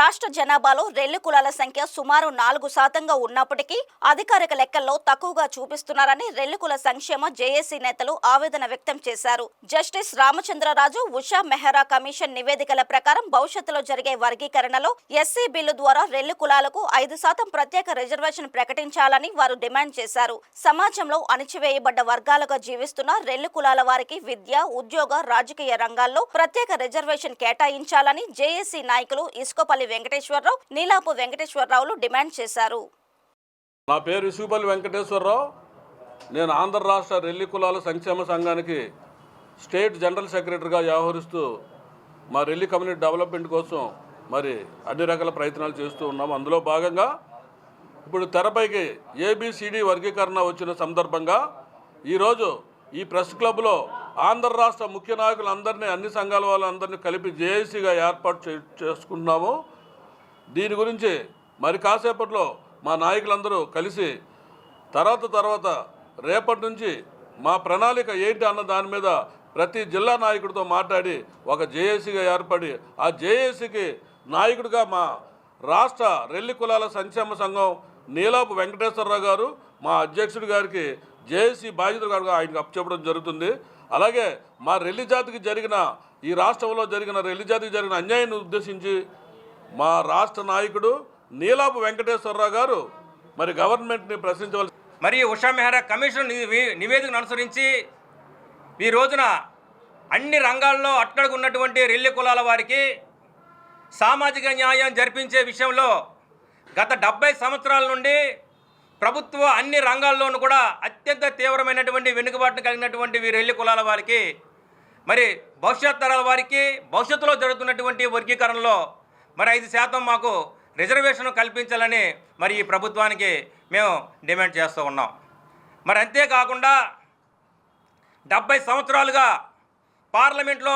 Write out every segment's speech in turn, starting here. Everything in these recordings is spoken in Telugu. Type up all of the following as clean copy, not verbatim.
రాష్ట్ర జనాభాలో రెల్లి కులాల సంఖ్య సుమారు 4% ఉన్నప్పటికీ అధికారిక లెక్కల్లో తక్కువగా చూపిస్తున్నారని రెల్లి కుల సంక్షేమ జేఏసీ నేతలు ఆవేదన వ్యక్తం చేశారు. జస్టిస్ రామచంద్రరాజు, ఉషా మెహ్రా కమిషన్ నివేదికల ప్రకారం భవిష్యత్తులో జరిగే వర్గీకరణలో ఎస్సీ బిల్లు ద్వారా రెల్లి కులాలకు 5% ప్రత్యేక రిజర్వేషన్ ప్రకటించాలని వారు డిమాండ్ చేశారు. సమాజంలో అణచివేయబడ్డ వర్గాలుగా జీవిస్తున్న రెల్లి కులాల వారికి విద్య, ఉద్యోగ, రాజకీయ రంగాల్లో ప్రత్యేక రిజర్వేషన్ కేటాయించాలని జేఏసీ నాయకులు ఇసుకపల్లి వెంకటేశ్వరరావు, నీలాపు వెంకటేశ్వరరావులు డిమాండ్ చేశారు. నా పేరు ఇసుకపల్లి వెంకటేశ్వరరావు. నేను ఆంధ్ర రాష్ట్ర రెల్లి కులాల సంక్షేమ సంఘానికి స్టేట్ జనరల్ సెక్రటరీగా వ్యవహరిస్తూ మా రెల్లి కమ్యూనిటీ డెవలప్మెంట్ కోసం మరి అన్ని రకాల ప్రయత్నాలు చేస్తూ ఉన్నాం. అందులో భాగంగా ఇప్పుడు తెరపైకి ఏబిసిడి వర్గీకరణ వచ్చిన సందర్భంగా ఈరోజు ఈ ప్రెస్ క్లబ్లో ఆంధ్ర రాష్ట్ర ముఖ్య నాయకులందరినీ, అన్ని సంఘాల వాళ్ళందరినీ కలిపి జేఏసీగా ఏర్పాటు చేసుకుంటున్నాము. దీని గురించి మరి కాసేపట్లో మా నాయకులందరూ కలిసి తర్వాత రేపటి నుంచి మా ప్రణాళిక ఏంటి అన్న దాని మీద ప్రతి జిల్లా నాయకుడితో మాట్లాడి ఒక జేఏసీగా ఏర్పడి ఆ జేఏసీకి నాయకుడిగా మా రాష్ట్ర రెల్లి కులాల సంక్షేమ సంఘం నీలాపు వెంకటేశ్వరరావు గారు, మా అధ్యక్షుడి గారికి జేఏసీ బాధ్యతలు గారు ఆయనకు అప్పచెప్పడం జరుగుతుంది. అలాగే మా రెల్లి జాతికి జరిగిన, ఈ రాష్ట్రంలో జరిగిన రెల్లి జాతికి జరిగిన అన్యాయాన్ని ఉద్దేశించి మా రాష్ట్ర నాయకుడు నీలాపు వెంకటేశ్వరరావు గారు మరి గవర్నమెంట్ని ప్రశ్నించవలసి, మరి ఉషా మెహ్రా కమిషన్ నివేదికను అనుసరించి ఈ రోజున అన్ని రంగాల్లో అట్టడుగు ఉన్నటువంటి రెల్లి కులాల వారికి సామాజిక న్యాయం జరిపించే విషయంలో గత 70 సంవత్సరాల నుండి ప్రభుత్వ అన్ని రంగాల్లోనూ కూడా అత్యంత తీవ్రమైనటువంటి వెనుకబాటును కలిగినటువంటి ఈ రెల్లి కులాల వారికి మరి భవిష్యత్ తరాల వారికి భవిష్యత్తులో జరుగుతున్నటువంటి వర్గీకరణలో మరి 5% మాకు రిజర్వేషన్ కల్పించాలని మరి ఈ ప్రభుత్వానికి మేము డిమాండ్ చేస్తూ ఉన్నాం. మరి అంతేకాకుండా 70 సంవత్సరాలుగా పార్లమెంట్లో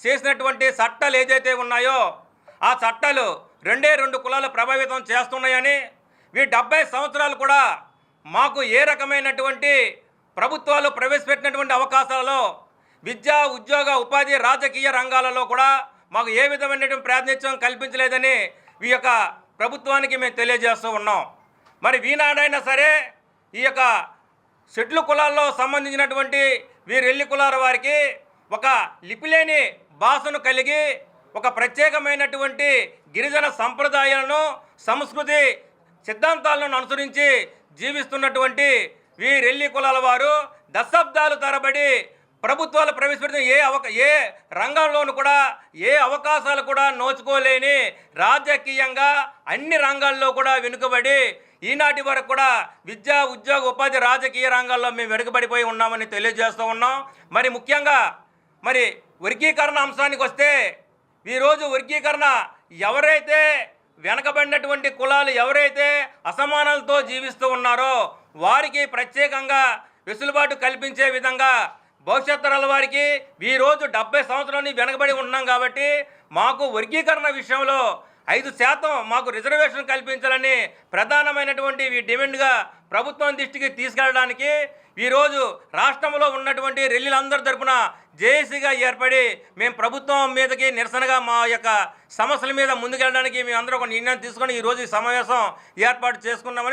చేసినటువంటి చట్టాలు ఏదైతే ఉన్నాయో ఆ చట్టాలు 2 కులాలు ప్రభావితం చేస్తున్నాయని, ఈ 70 సంవత్సరాలు కూడా మాకు ఏ రకమైనటువంటి ప్రభుత్వాలు ప్రవేశపెట్టినటువంటి అవకాశాలలో విద్య, ఉద్యోగ, ఉపాధి, రాజకీయ రంగాలలో కూడా మాకు ఏ విధమైనటువంటి ప్రాతినిధ్యం కల్పించలేదని ఈ యొక్క ప్రభుత్వానికి మేము తెలియజేస్తూ ఉన్నాం. మరి ఈనాడైనా సరే ఈ యొక్క షెడ్యూల్ కులాల్లో సంబంధించినటువంటి రెల్లి కులాల వారికి ఒక లిపిలేని భాషను కలిగి ఒక ప్రత్యేకమైనటువంటి గిరిజన సంప్రదాయాలను, సంస్కృతి సిద్ధాంతాలను అనుసరించి జీవిస్తున్నటువంటి రెల్లి కులాల వారు దశాబ్దాలు తరబడి ప్రభుత్వాలు ప్రవేశపెట్టిన ఏ రంగంలోనూ కూడా ఏ అవకాశాలు కూడా నోచుకోలేని, రాజకీయంగా అన్ని రంగాల్లో కూడా వెనుకబడి ఈనాటి వరకు కూడా విద్య, ఉద్యోగ, ఉపాధి, రాజకీయ రంగాల్లో మేము వెనుకబడిపోయి ఉన్నామని తెలియజేస్తూ ఉన్నాం. మరి ముఖ్యంగా మరి వర్గీకరణ అంశానికి వస్తే ఈరోజు వర్గీకరణ ఎవరైతే వెనకబడినటువంటి కులాలు ఎవరైతే అసమానాలతో జీవిస్తూ ఉన్నారో వారికి ప్రత్యేకంగా వెసులుబాటు కల్పించే విధంగా భవిష్యత్ తరాల వారికి ఈరోజు 70 సంవత్సరాలు వెనకబడి ఉన్నాం కాబట్టి మాకు వర్గీకరణ విషయంలో 5% మాకు రిజర్వేషన్ కల్పించాలని ప్రధానమైనటువంటి ఈ డిమాండ్గా ప్రభుత్వం దృష్టికి తీసుకెళ్ళడానికి ఈరోజు రాష్ట్రంలో ఉన్నటువంటి రెల్లిలందరి తరపున జేఏసీగా ఏర్పడి మేము ప్రభుత్వం మీదకి నిరసనగా మా యొక్క సమస్యల మీద ముందుకెళ్ళడానికి మేమందరూ ఒక నిర్ణయం తీసుకొని ఈరోజు ఈ సమావేశం ఏర్పాటు చేసుకున్నామని